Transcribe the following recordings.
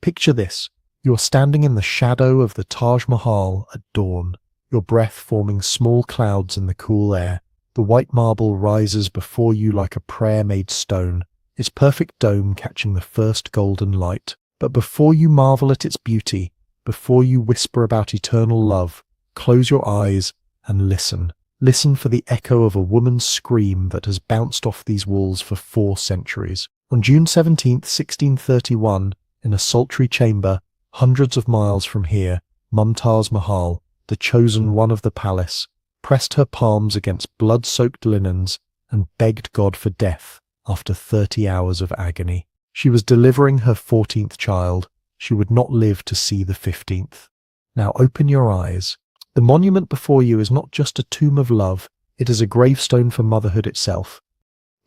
Picture this. You're standing in the shadow of the Taj Mahal at dawn, your breath forming small clouds in the cool air. The white marble rises before you like a prayer made stone, its perfect dome catching the first golden light. But before you marvel at its beauty, before you whisper about eternal love, close your eyes and listen. Listen for the echo of a woman's scream that has bounced off these walls for 4 centuries. On June 17, 1631, in a sultry chamber, hundreds of miles from here, Mumtaz Mahal, the chosen one of the palace, pressed her palms against blood-soaked linens and begged God for death after 30 hours of agony. She was delivering her 14th child. She would not live to see the 15th. Now open your eyes. The monument before you is not just a tomb of love, it is a gravestone for motherhood itself.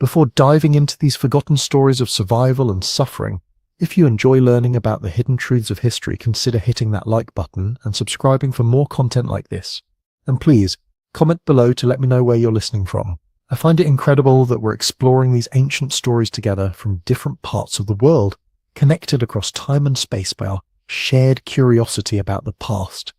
Before diving into these forgotten stories of survival and suffering, if you enjoy learning about the hidden truths of history, consider hitting that like button and subscribing for more content like this. And please, comment below to let me know where you're listening from. I find it incredible that we're exploring these ancient stories together from different parts of the world, connected across time and space by our shared curiosity about the past.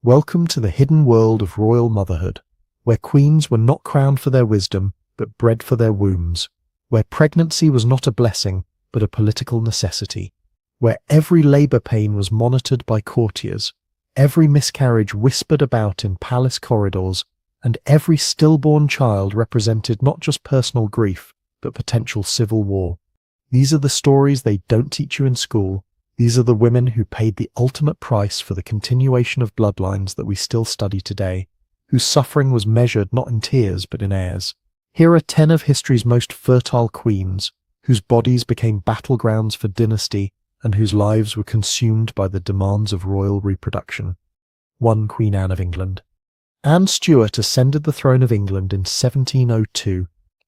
Welcome to the hidden world of royal motherhood, where queens were not crowned for their wisdom, but bred for their wombs, where pregnancy was not a blessing, but a political necessity, where every labour pain was monitored by courtiers, every miscarriage whispered about in palace corridors, and every stillborn child represented not just personal grief, but potential civil war. These are the stories they don't teach you in school. These are the women who paid the ultimate price for the continuation of bloodlines that we still study today, whose suffering was measured not in tears but in heirs. Here are 10 of history's most fertile queens, whose bodies became battlegrounds for dynasty and whose lives were consumed by the demands of royal reproduction. 1. Queen Anne of England. Anne Stuart ascended the throne of England in 1702,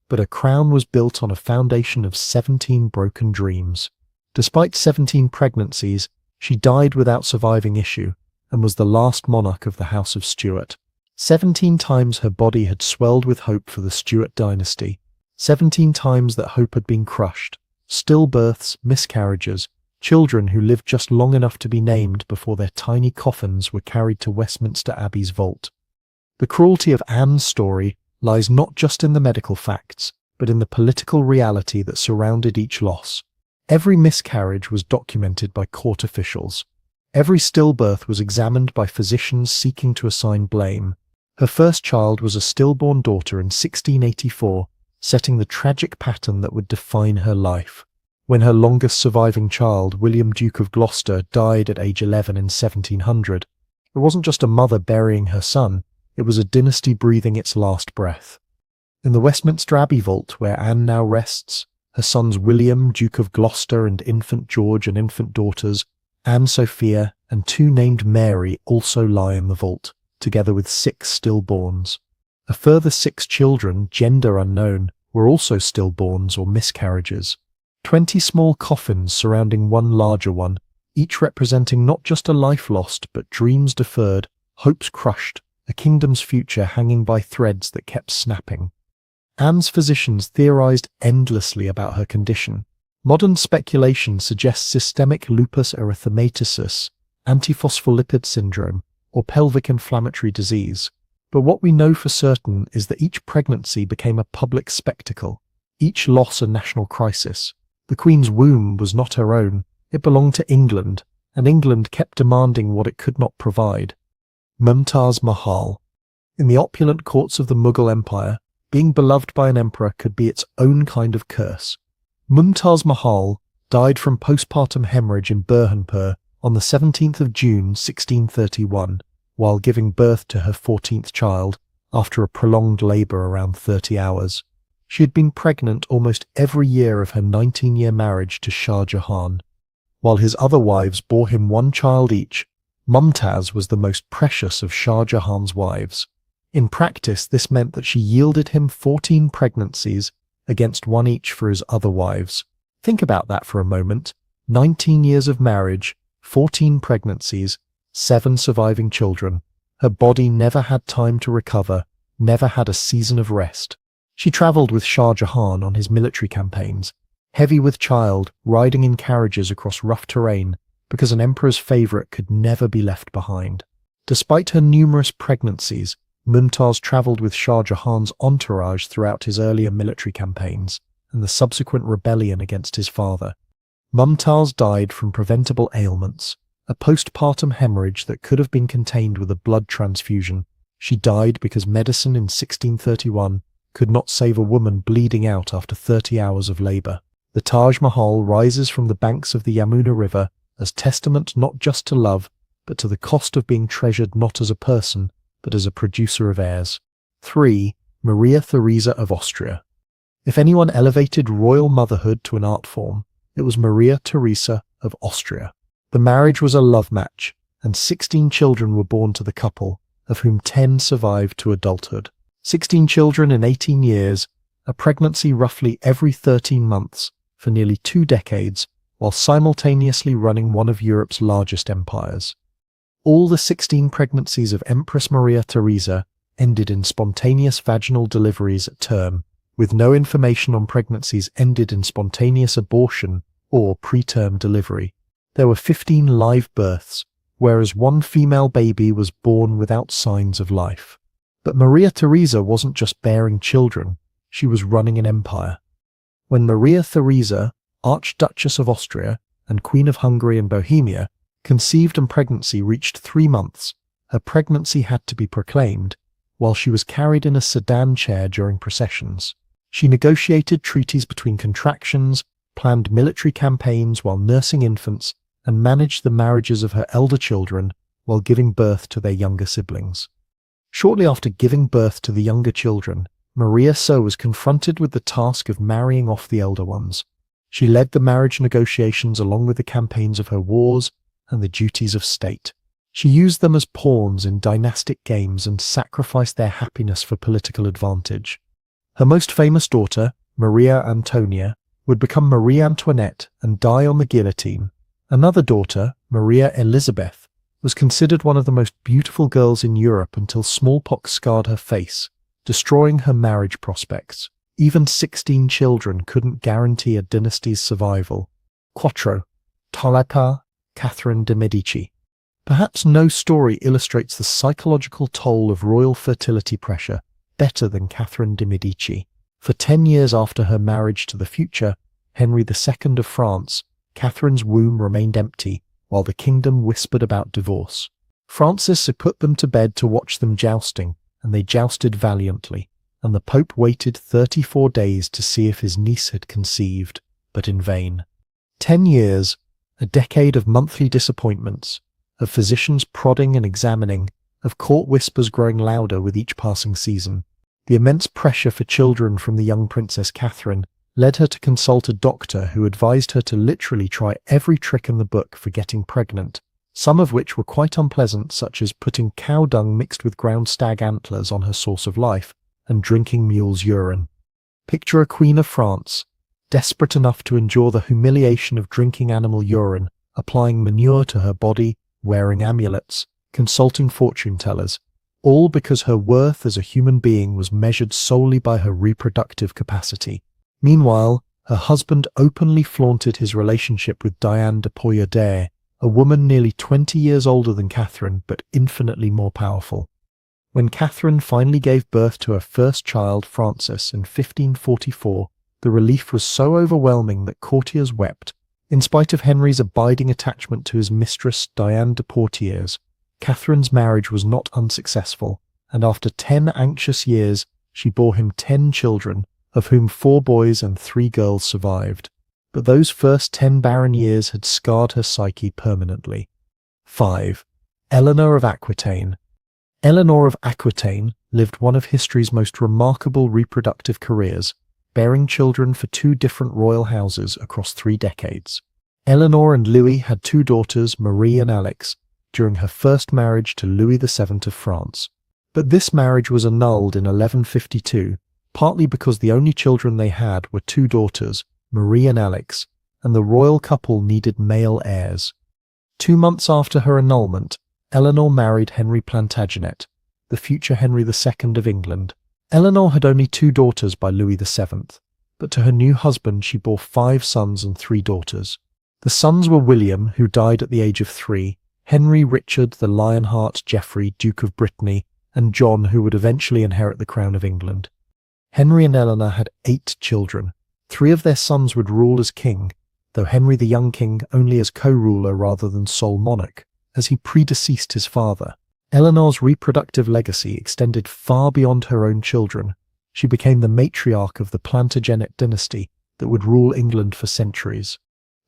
but a crown was built on a foundation of 17 broken dreams. Despite 17 pregnancies, she died without surviving issue and was the last monarch of the House of Stuart. 17 times her body had swelled with hope for the Stuart dynasty. 17 times that hope had been crushed. Stillbirths, miscarriages, children who lived just long enough to be named before their tiny coffins were carried to Westminster Abbey's vault. The cruelty of Anne's story lies not just in the medical facts, but in the political reality that surrounded each loss. Every miscarriage was documented by court officials. Every stillbirth was examined by physicians seeking to assign blame. Her first child was a stillborn daughter in 1684, setting the tragic pattern that would define her life. When her longest surviving child, William, Duke of Gloucester, died at age 11 in 1700, it wasn't just a mother burying her son, it was a dynasty breathing its last breath. In the Westminster Abbey vault, where Anne now rests, her sons William, Duke of Gloucester, and infant George and infant daughters, Anne Sophia, and 2 named Mary also lie in the vault, together with 6 stillborns. A further 6 children, gender unknown, were also stillborns or miscarriages. 20 small coffins surrounding one larger one, each representing not just a life lost, but dreams deferred, hopes crushed, a kingdom's future hanging by threads that kept snapping. Anne's physicians theorized endlessly about her condition. Modern speculation suggests systemic lupus erythematosus, antiphospholipid syndrome, or pelvic inflammatory disease. But what we know for certain is that each pregnancy became a public spectacle, each loss a national crisis. The Queen's womb was not her own, it belonged to England, and England kept demanding what it could not provide. Mumtaz Mahal. In the opulent courts of the Mughal Empire, being beloved by an emperor could be its own kind of curse. Mumtaz Mahal died from postpartum hemorrhage in Burhanpur on the 17th of June 1631, while giving birth to her 14th child after a prolonged labour around 30 hours. She had been pregnant almost every year of her 19-year marriage to Shah Jahan. While his other wives bore him 1 child each, Mumtaz was the most precious of Shah Jahan's wives. In practice, this meant that she yielded him 14 pregnancies against 1 each for his other wives. Think about that for a moment. 19 years of marriage, 14 pregnancies, 7 surviving children. Her body never had time to recover, never had a season of rest. She travelled with Shah Jahan on his military campaigns, heavy with child, riding in carriages across rough terrain, because an emperor's favorite could never be left behind. Despite her numerous pregnancies, Mumtaz traveled with Shah Jahan's entourage throughout his earlier military campaigns and the subsequent rebellion against his father. Mumtaz died from preventable ailments, a postpartum hemorrhage that could have been contained with a blood transfusion. She died because medicine in 1631 could not save a woman bleeding out after 30 hours of labor. The Taj Mahal rises from the banks of the Yamuna River as testament not just to love, but to the cost of being treasured not as a person, but as a producer of heirs. 3. Maria Theresa of Austria. If anyone elevated royal motherhood to an art form, it was Maria Theresa of Austria. The marriage was a love match, and 16 children were born to the couple, of whom 10 survived to adulthood. 16 children in 18 years, a pregnancy roughly every 13 months, for nearly 2 decades, while simultaneously running one of Europe's largest empires. All the 16 pregnancies of Empress Maria Theresa ended in spontaneous vaginal deliveries at term, with no information on pregnancies ended in spontaneous abortion or preterm delivery. There were 15 live births, whereas 1 female baby was born without signs of life. But Maria Theresa wasn't just bearing children, she was running an empire. When Maria Theresa, Archduchess of Austria and Queen of Hungary and Bohemia, conceived and pregnancy reached 3 months, her pregnancy had to be proclaimed, while she was carried in a sedan chair during processions. She negotiated treaties between contractions, planned military campaigns while nursing infants, and managed the marriages of her elder children while giving birth to their younger siblings. Shortly after giving birth to the younger children, Maria So was confronted with the task of marrying off the elder ones. She led the marriage negotiations along with the campaigns of her wars and the duties of state. She used them as pawns in dynastic games and sacrificed their happiness for political advantage. Her most famous daughter, Maria Antonia, would become Marie Antoinette and die on the guillotine. Another daughter, Maria Elizabeth, was considered one of the most beautiful girls in Europe until smallpox scarred her face, destroying her marriage prospects. Even 16 children couldn't guarantee a dynasty's survival. 4. Talata, Catherine de' Medici. Perhaps no story illustrates the psychological toll of royal fertility pressure better than Catherine de' Medici. For 10 years after her marriage to the future Henry II of France, Catherine's womb remained empty, while the kingdom whispered about divorce. Francis had put them to bed to watch them jousting, and they jousted valiantly, and the Pope waited 34 days to see if his niece had conceived, but in vain. 10 years, a decade of monthly disappointments, of physicians prodding and examining, of court whispers growing louder with each passing season. The immense pressure for children from the young Princess Catherine led her to consult a doctor who advised her to literally try every trick in the book for getting pregnant, some of which were quite unpleasant, such as putting cow dung mixed with ground stag antlers on her source of life and drinking mule's urine. Picture a queen of France, desperate enough to endure the humiliation of drinking animal urine, applying manure to her body, wearing amulets, consulting fortune tellers, all because her worth as a human being was measured solely by her reproductive capacity. Meanwhile, her husband openly flaunted his relationship with Diane de Poitiers, a woman nearly 20 years older than Catherine but infinitely more powerful. When Catherine finally gave birth to her first child, Francis, in 1544, the relief was so overwhelming that courtiers wept. In spite of Henry's abiding attachment to his mistress, Diane de Poitiers, Catherine's marriage was not unsuccessful, and after 10 anxious years, she bore him 10 children, of whom 4 boys and 3 girls survived. But those first 10 barren years had scarred her psyche permanently. 5. Eleanor of Aquitaine. Eleanor of Aquitaine lived one of history's most remarkable reproductive careers, bearing children for 2 different royal houses across 3 decades. Eleanor and Louis had 2 daughters, Marie and Alix, during her first marriage to Louis VII of France. But this marriage was annulled in 1152, partly because the only children they had were 2 daughters, Marie and Alix, and the royal couple needed male heirs. 2 months after her annulment, Eleanor married Henry Plantagenet, the future Henry II of England. Eleanor had only 2 daughters by Louis VII, but to her new husband she bore 5 sons and 3 daughters. The sons were William, who died at the age of 3, Henry, Richard, the Lionheart, Geoffrey, Duke of Brittany, and John, who would eventually inherit the crown of England. Henry and Eleanor had 8 children. 3 of their sons would rule as king, though Henry the young king only as co-ruler rather than sole monarch, as he predeceased his father. Eleanor's reproductive legacy extended far beyond her own children. She became the matriarch of the Plantagenet dynasty that would rule England for centuries.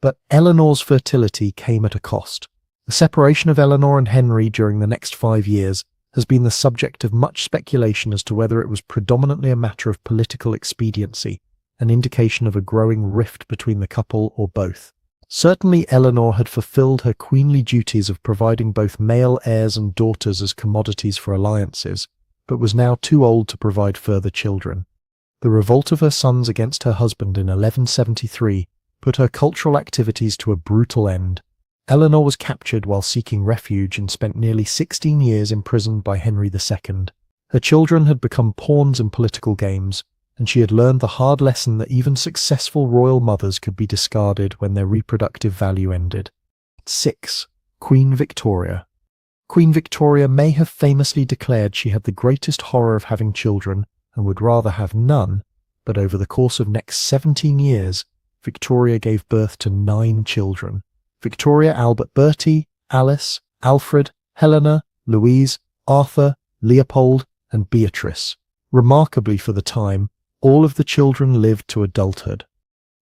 But Eleanor's fertility came at a cost. The separation of Eleanor and Henry during the next 5 years has been the subject of much speculation as to whether it was predominantly a matter of political expediency, an indication of a growing rift between the couple, or both. Certainly Eleanor had fulfilled her queenly duties of providing both male heirs and daughters as commodities for alliances, but was now too old to provide further children. The revolt of her sons against her husband in 1173 put her cultural activities to a brutal end. Eleanor was captured while seeking refuge and spent nearly 16 years imprisoned by Henry II. Her children had become pawns in political games, and she had learned the hard lesson that even successful royal mothers could be discarded when their reproductive value ended. 6. Queen Victoria. Queen Victoria may have famously declared she had the greatest horror of having children and would rather have none, but over the course of next 17 years, Victoria gave birth to 9 children. Victoria Albert Bertie, Alice, Alfred, Helena, Louise, Arthur, Leopold, and Beatrice. Remarkably for the time, all of the children lived to adulthood.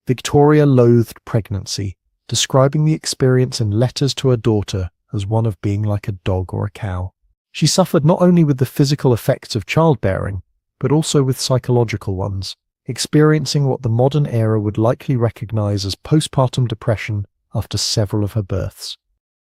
Victoria loathed pregnancy, describing the experience in letters to her daughter as one of being like a dog or a cow. She suffered not only with the physical effects of childbearing, but also with psychological ones, experiencing what the modern era would likely recognize as postpartum depression after several of her births.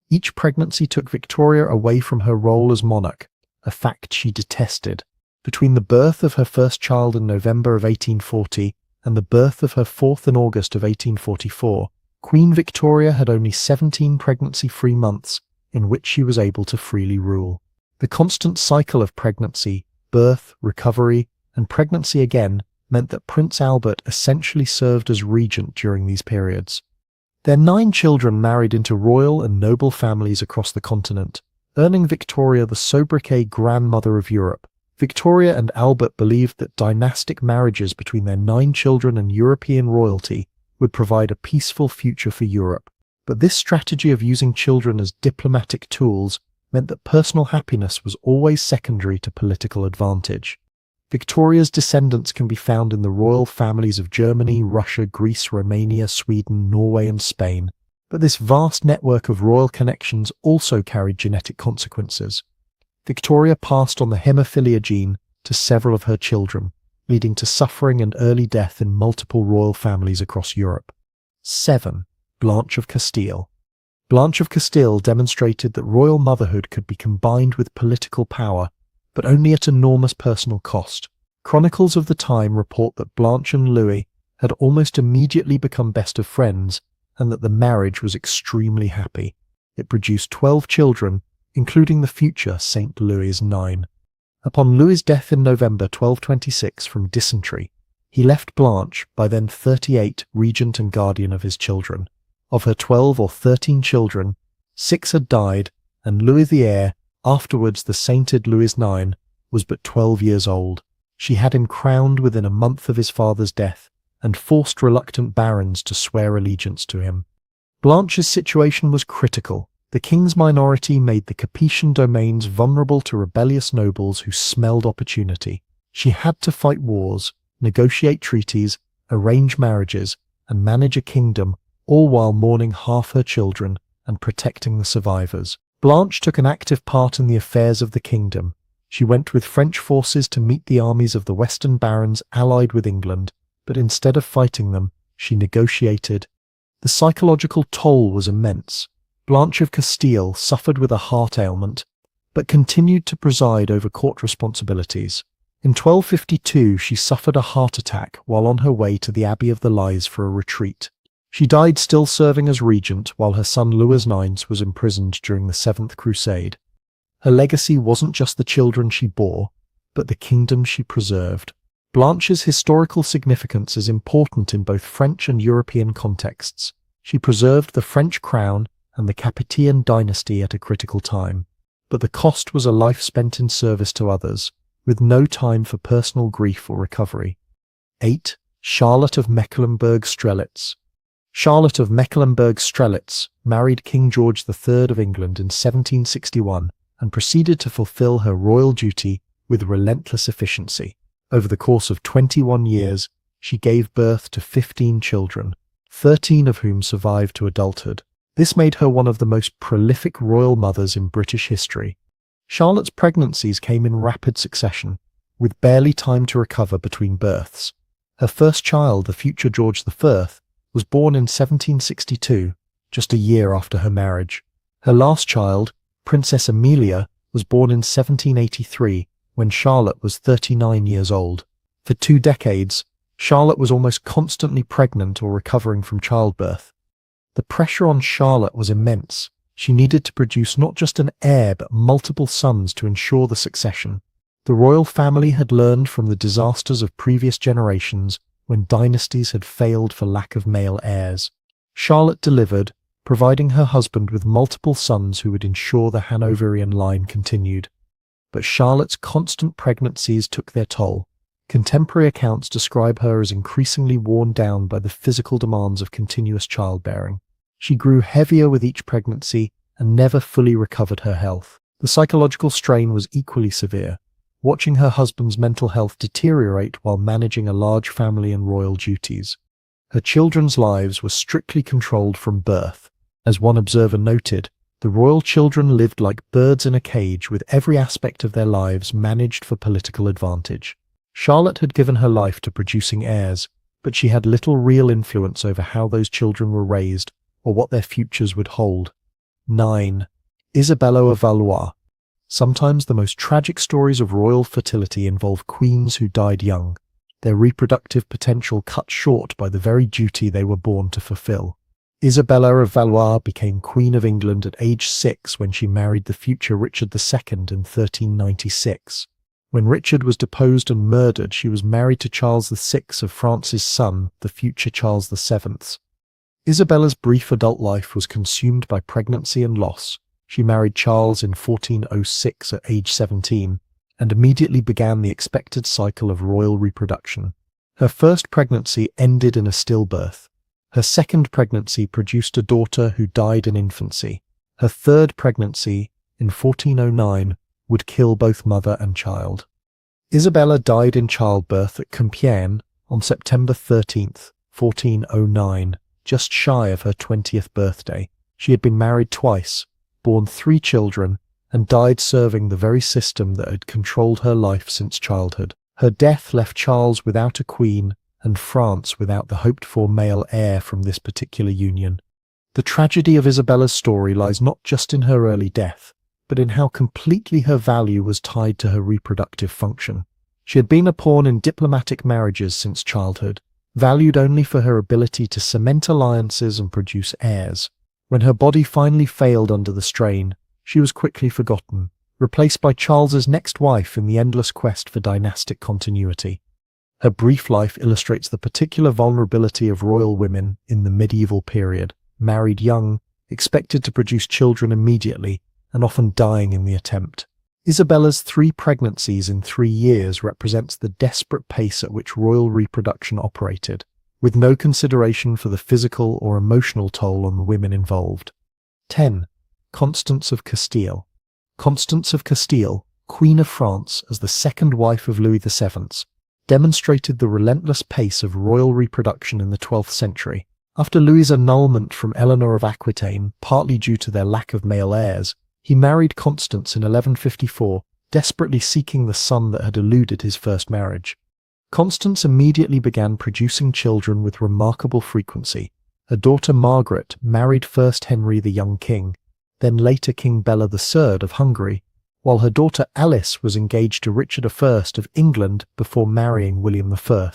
Each pregnancy took Victoria away from her role as monarch, a fact she detested. Between the birth of her first child in November of 1840 and the birth of her 4th in August of 1844, Queen Victoria had only 17 pregnancy-free months in which she was able to freely rule. The constant cycle of pregnancy, birth, recovery, and pregnancy again meant that Prince Albert essentially served as regent during these periods. Their 9 children married into royal and noble families across the continent, earning Victoria the sobriquet Grandmother of Europe. Victoria and Albert believed that dynastic marriages between their 9 children and European royalty would provide a peaceful future for Europe. But this strategy of using children as diplomatic tools meant that personal happiness was always secondary to political advantage. Victoria's descendants can be found in the royal families of Germany, Russia, Greece, Romania, Sweden, Norway, and Spain. But this vast network of royal connections also carried genetic consequences. Victoria passed on the haemophilia gene to several of her children, leading to suffering and early death in multiple royal families across Europe. 7. Blanche of Castile. Blanche of Castile demonstrated that royal motherhood could be combined with political power, but only at enormous personal cost. Chronicles of the time report that Blanche and Louis had almost immediately become best of friends, and that the marriage was extremely happy. It produced 12 children, including the future Saint Louis IX. Upon Louis's death in November 1226 from dysentery, he left Blanche, by then 38, regent and guardian of his children. Of her 12 or 13 children, 6 had died, and Louis the heir, afterwards the sainted Louis IX, was but 12 years old. She had him crowned within a month of his father's death, and forced reluctant barons to swear allegiance to him. Blanche's situation was critical. The king's minority made the Capetian domains vulnerable to rebellious nobles who smelled opportunity. She had to fight wars, negotiate treaties, arrange marriages, and manage a kingdom, all while mourning half her children and protecting the survivors. Blanche took an active part in the affairs of the kingdom. She went with French forces to meet the armies of the Western barons allied with England, but instead of fighting them, she negotiated. The psychological toll was immense. Blanche of Castile suffered with a heart ailment, but continued to preside over court responsibilities. In 1252 she suffered a heart attack while on her way to the Abbey of the Lies for a retreat. She died still serving as regent while her son Louis IX was imprisoned during the Seventh Crusade. Her legacy wasn't just the children she bore, but the kingdom she preserved. Blanche's historical significance is important in both French and European contexts. She preserved the French crown and the Capetian dynasty at a critical time, but the cost was a life spent in service to others, with no time for personal grief or recovery. 8. Charlotte of Mecklenburg-Strelitz. Charlotte of Mecklenburg-Strelitz married King George III of England in 1761 and proceeded to fulfill her royal duty with relentless efficiency. Over the course of 21 years, she gave birth to 15 children, 13 of whom survived to adulthood. This made her one of the most prolific royal mothers in British history. Charlotte's pregnancies came in rapid succession, with barely time to recover between births. Her first child, the future George I, was born in 1762, just a year after her marriage. Her last child, Princess Amelia, was born in 1783, when Charlotte was 39 years old. For 2 decades, Charlotte was almost constantly pregnant or recovering from childbirth. The pressure on Charlotte was immense. She needed to produce not just an heir but multiple sons to ensure the succession. The royal family had learned from the disasters of previous generations when dynasties had failed for lack of male heirs. Charlotte delivered, providing her husband with multiple sons who would ensure the Hanoverian line continued. But Charlotte's constant pregnancies took their toll. Contemporary accounts describe her as increasingly worn down by the physical demands of continuous childbearing. She grew heavier with each pregnancy and never fully recovered her health. The psychological strain was equally severe, watching her husband's mental health deteriorate while managing a large family and royal duties. Her children's lives were strictly controlled from birth. As one observer noted, the royal children lived like birds in a cage, with every aspect of their lives managed for political advantage. Charlotte had given her life to producing heirs, but she had little real influence over how those children were raised or what their futures would hold. 9. Isabella of Valois. Sometimes the most tragic stories of royal fertility involve queens who died young, their reproductive potential cut short by the very duty they were born to fulfill. Isabella of Valois became Queen of England at age 6 when she married the future Richard II in 1396. When Richard was deposed and murdered, she was married to Charles VI of France's son, the future Charles VII. Isabella's brief adult life was consumed by pregnancy and loss. She married Charles in 1406 at age 17, and immediately began the expected cycle of royal reproduction. Her first pregnancy ended in a stillbirth. Her second pregnancy produced a daughter who died in infancy. Her third pregnancy, in 1409, would kill both mother and child. Isabella died in childbirth at Compiègne on September 13, 1409, just shy of her 20th birthday. She had been married twice, borne 3 children, and died serving the very system that had controlled her life since childhood. Her death left Charles without a queen and France without the hoped-for male heir from this particular union. The tragedy of Isabella's story lies not just in her early death, but in how completely her value was tied to her reproductive function. She had been a pawn in diplomatic marriages since childhood, valued only for her ability to cement alliances and produce heirs. When her body finally failed under the strain, she was quickly forgotten, replaced by Charles's next wife in the endless quest for dynastic continuity. Her brief life illustrates the particular vulnerability of royal women in the medieval period, married young, expected to produce children immediately, and often dying in the attempt. Isabella's 3 pregnancies in 3 years represents the desperate pace at which royal reproduction operated, with no consideration for the physical or emotional toll on the women involved. 10. Constance of Castile. Constance of Castile, Queen of France as the second wife of Louis VII, demonstrated the relentless pace of royal reproduction in the 12th century. After Louis's annulment from Eleanor of Aquitaine, partly due to their lack of male heirs, he married Constance in 1154, desperately seeking the son that had eluded his first marriage. Constance immediately began producing children with remarkable frequency. Her daughter Margaret married first Henry the young king, then later King Bela III of Hungary, while her daughter Alice was engaged to Richard I of England before marrying William I,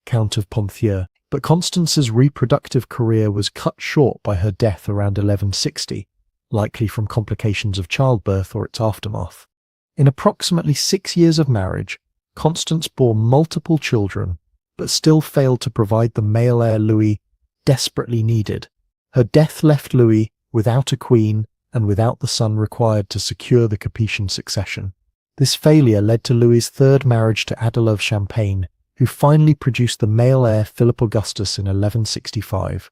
Count of Ponthieu. But Constance's reproductive career was cut short by her death around 1160, likely from complications of childbirth or its aftermath. In approximately 6 years of marriage, Constance bore multiple children, but still failed to provide the male heir Louis desperately needed. Her death left Louis without a queen and without the son required to secure the Capetian succession. This failure led to Louis's third marriage to Adela of Champagne, who finally produced the male heir Philip Augustus in 1165.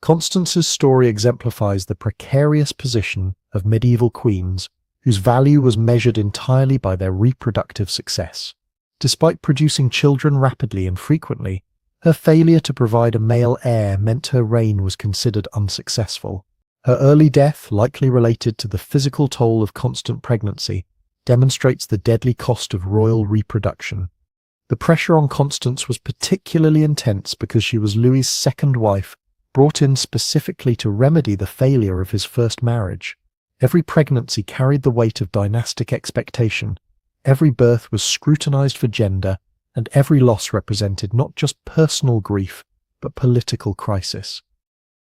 Constance's story exemplifies the precarious position of medieval queens, whose value was measured entirely by their reproductive success. Despite producing children rapidly and frequently, her failure to provide a male heir meant her reign was considered unsuccessful. Her early death, likely related to the physical toll of constant pregnancy, demonstrates the deadly cost of royal reproduction. The pressure on Constance was particularly intense because she was Louis's second wife, brought in specifically to remedy the failure of his first marriage. Every pregnancy carried the weight of dynastic expectation, every birth was scrutinized for gender, and every loss represented not just personal grief, but political crisis.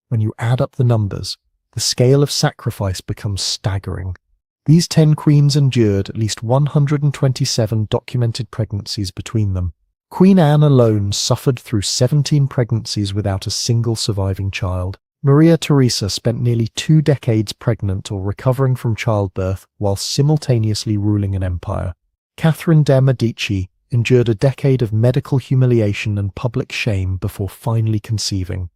When you add up the numbers, the scale of sacrifice becomes staggering. These 10 queens endured at least 127 documented pregnancies between them. Queen Anne alone suffered through 17 pregnancies without a single surviving child. Maria Theresa spent nearly 2 decades pregnant or recovering from childbirth while simultaneously ruling an empire. Catherine de' Medici endured a decade of medical humiliation and public shame before finally conceiving.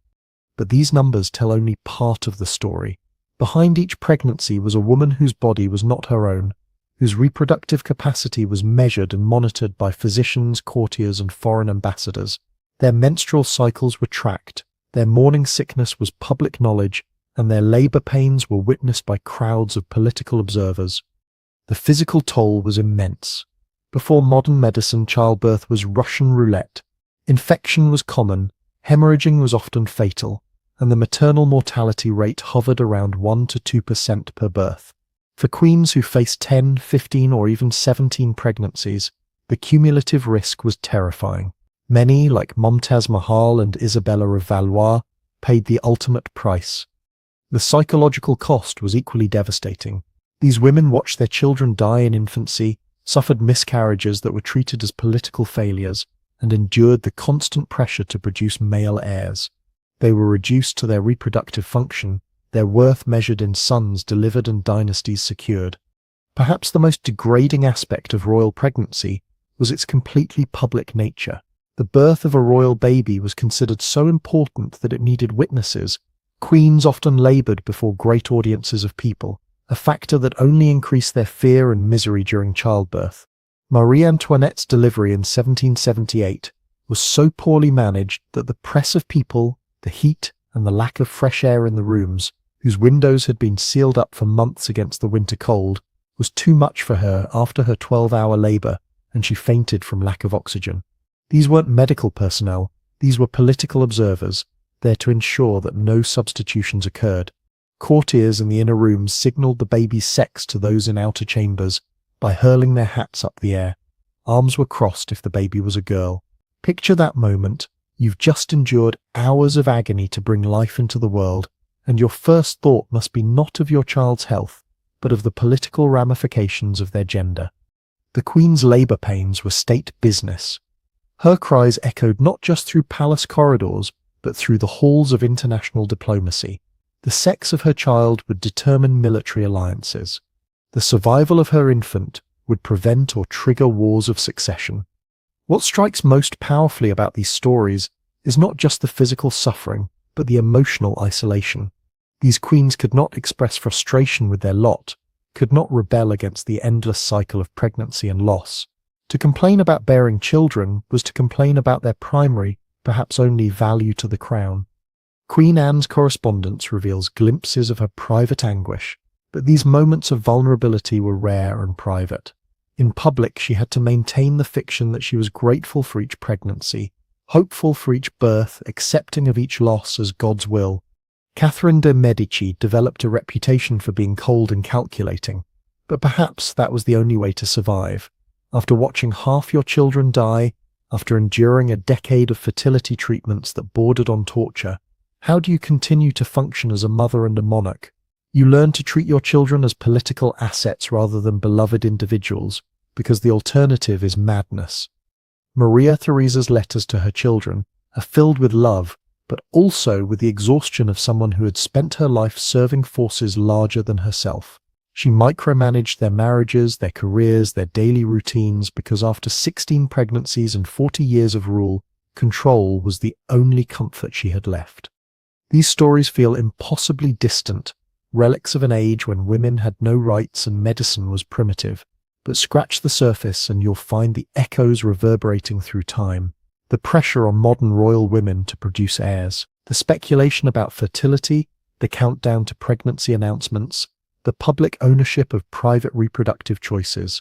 But these numbers tell only part of the story. Behind each pregnancy was a woman whose body was not her own, whose reproductive capacity was measured and monitored by physicians, courtiers, and foreign ambassadors. Their menstrual cycles were tracked, their morning sickness was public knowledge, and their labor pains were witnessed by crowds of political observers. The physical toll was immense. Before modern medicine, childbirth was Russian roulette. Infection was common, hemorrhaging was often fatal, and the maternal mortality rate hovered around 1 to 2% per birth. For queens who faced 10, 15, or even 17 pregnancies, the cumulative risk was terrifying. Many, like Mumtaz Mahal and Isabella of Valois, paid the ultimate price. The psychological cost was equally devastating. These women watched their children die in infancy, suffered miscarriages that were treated as political failures, and endured the constant pressure to produce male heirs. They were reduced to their reproductive function, their worth measured in sons delivered and dynasties secured. Perhaps the most degrading aspect of royal pregnancy was its completely public nature. The birth of a royal baby was considered so important that it needed witnesses. Queens often labored before great audiences of people, a factor that only increased their fear and misery during childbirth. Marie Antoinette's delivery in 1778 was so poorly managed that the press of people, the heat, and the lack of fresh air in the rooms, whose windows had been sealed up for months against the winter cold, was too much for her after her 12-hour labor, and she fainted from lack of oxygen. These weren't medical personnel, these were political observers, there to ensure that no substitutions occurred. Courtiers in the inner rooms signaled the baby's sex to those in outer chambers by hurling their hats up the air. Arms were crossed if the baby was a girl. Picture that moment. You've just endured hours of agony to bring life into the world, and your first thought must be not of your child's health, but of the political ramifications of their gender. The Queen's labour pains were state business. Her cries echoed not just through palace corridors, but through the halls of international diplomacy. The sex of her child would determine military alliances. The survival of her infant would prevent or trigger wars of succession. What strikes most powerfully about these stories is not just the physical suffering, but the emotional isolation. These queens could not express frustration with their lot, could not rebel against the endless cycle of pregnancy and loss. To complain about bearing children was to complain about their primary, perhaps only, value to the crown. Queen Anne's correspondence reveals glimpses of her private anguish, but these moments of vulnerability were rare and private. In public, she had to maintain the fiction that she was grateful for each pregnancy, hopeful for each birth, accepting of each loss as God's will. Catherine de' Medici developed a reputation for being cold and calculating, but perhaps that was the only way to survive. After watching half your children die, after enduring a decade of fertility treatments that bordered on torture, how do you continue to function as a mother and a monarch? You learn to treat your children as political assets rather than beloved individuals, because the alternative is madness. Maria Theresa's letters to her children are filled with love, but also with the exhaustion of someone who had spent her life serving forces larger than herself. She micromanaged their marriages, their careers, their daily routines, because after 16 pregnancies and 40 years of rule, control was the only comfort she had left. These stories feel impossibly distant, relics of an age when women had no rights and medicine was primitive. But scratch the surface and you'll find the echoes reverberating through time. The pressure on modern royal women to produce heirs, the speculation about fertility, the countdown to pregnancy announcements, the public ownership of private reproductive choices.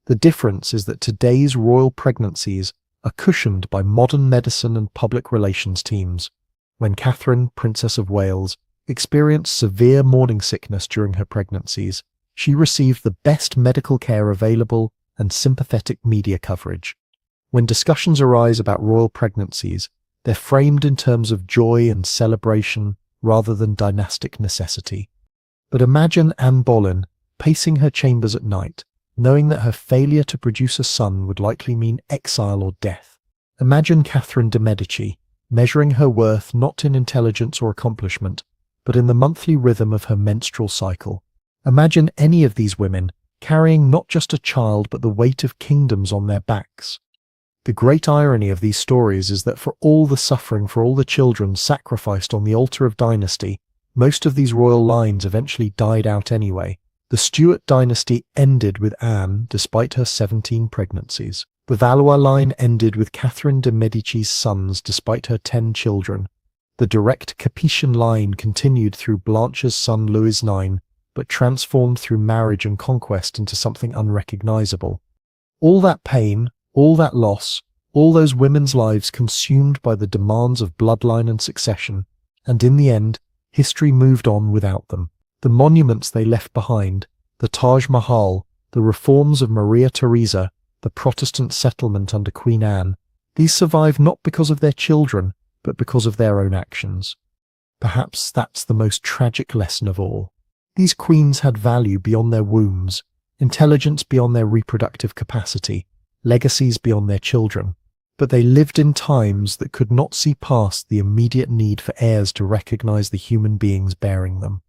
The difference is that today's royal pregnancies are cushioned by modern medicine and public relations teams. When Catherine, Princess of Wales, experienced severe morning sickness during her pregnancies, she received the best medical care available and sympathetic media coverage. When discussions arise about royal pregnancies, they're framed in terms of joy and celebration rather than dynastic necessity. But imagine Anne Boleyn pacing her chambers at night, knowing that her failure to produce a son would likely mean exile or death. Imagine Catherine de' Medici measuring her worth not in intelligence or accomplishment, but in the monthly rhythm of her menstrual cycle. Imagine any of these women carrying not just a child but the weight of kingdoms on their backs. The great irony of these stories is that for all the suffering, for all the children sacrificed on the altar of dynasty, most of these royal lines eventually died out anyway. The Stuart dynasty ended with Anne despite her 17 pregnancies. The Valois line ended with Catherine de' Medici's sons despite her 10 children. The direct Capetian line continued through Blanche's son Louis IX, but transformed through marriage and conquest into something unrecognizable. All that pain, all that loss, all those women's lives consumed by the demands of bloodline and succession, and in the end, history moved on without them. The monuments they left behind, the Taj Mahal, the reforms of Maria Theresa, the Protestant settlement under Queen Anne, these survive not because of their children, but because of their own actions. Perhaps that's the most tragic lesson of all. These queens had value beyond their wombs, intelligence beyond their reproductive capacity, legacies beyond their children, but they lived in times that could not see past the immediate need for heirs to recognize the human beings bearing them.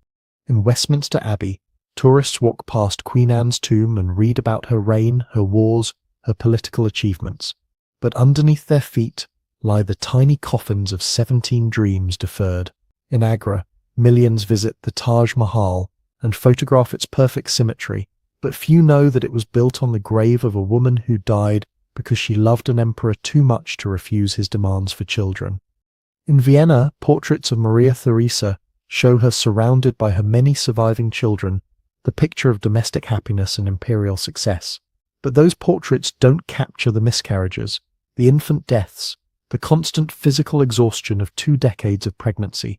In Westminster Abbey, tourists walk past Queen Anne's tomb and read about her reign, her wars, her political achievements, but underneath their feet lie the tiny coffins of 17 dreams deferred. In Agra, millions visit the Taj Mahal and photograph its perfect symmetry, but few know that it was built on the grave of a woman who died because she loved an emperor too much to refuse his demands for children. In Vienna, portraits of Maria Theresa show her surrounded by her many surviving children, the picture of domestic happiness and imperial success. But those portraits don't capture the miscarriages, the infant deaths, the constant physical exhaustion of 2 decades of pregnancy.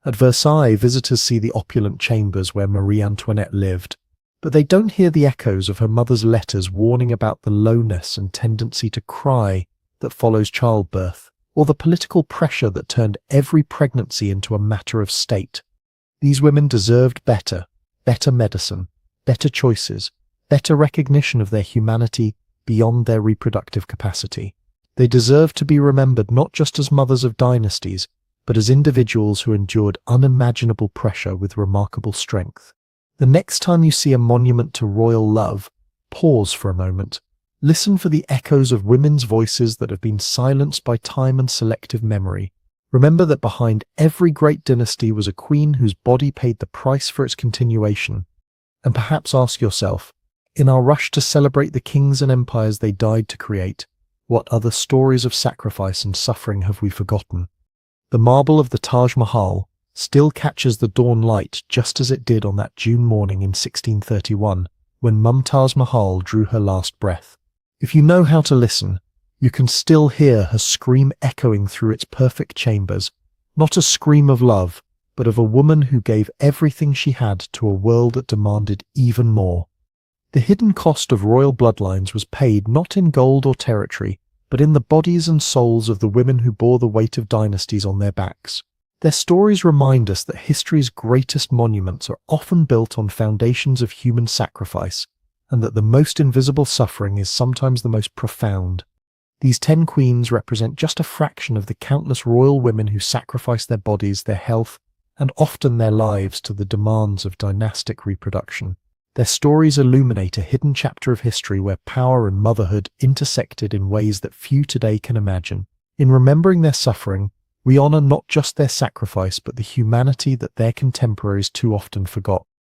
At Versailles, visitors see the opulent chambers where Marie Antoinette lived, but they don't hear the echoes of her mother's letters warning about the lowness and tendency to cry that follows childbirth, or the political pressure that turned every pregnancy into a matter of state. These women deserved better medicine, better choices, better recognition of their humanity beyond their reproductive capacity. They deserve to be remembered not just as mothers of dynasties, but as individuals who endured unimaginable pressure with remarkable strength. The next time you see a monument to royal love, pause for a moment. Listen for the echoes of women's voices that have been silenced by time and selective memory. Remember that behind every great dynasty was a queen whose body paid the price for its continuation. And perhaps ask yourself, in our rush to celebrate the kings and empires they died to create, what other stories of sacrifice and suffering have we forgotten? The marble of the Taj Mahal still catches the dawn light just as it did on that June morning in 1631, when Mumtaz Mahal drew her last breath. If you know how to listen, you can still hear her scream echoing through its perfect chambers, not a scream of love, but of a woman who gave everything she had to a world that demanded even more. The hidden cost of royal bloodlines was paid not in gold or territory, but in the bodies and souls of the women who bore the weight of dynasties on their backs. Their stories remind us that history's greatest monuments are often built on foundations of human sacrifice, and that the most invisible suffering is sometimes the most profound. These 10 queens represent just a fraction of the countless royal women who sacrificed their bodies, their health, and often their lives to the demands of dynastic reproduction. Their stories illuminate a hidden chapter of history where power and motherhood intersected in ways that few today can imagine. In remembering their suffering, we honor not just their sacrifice, but the humanity that their contemporaries too often forgot.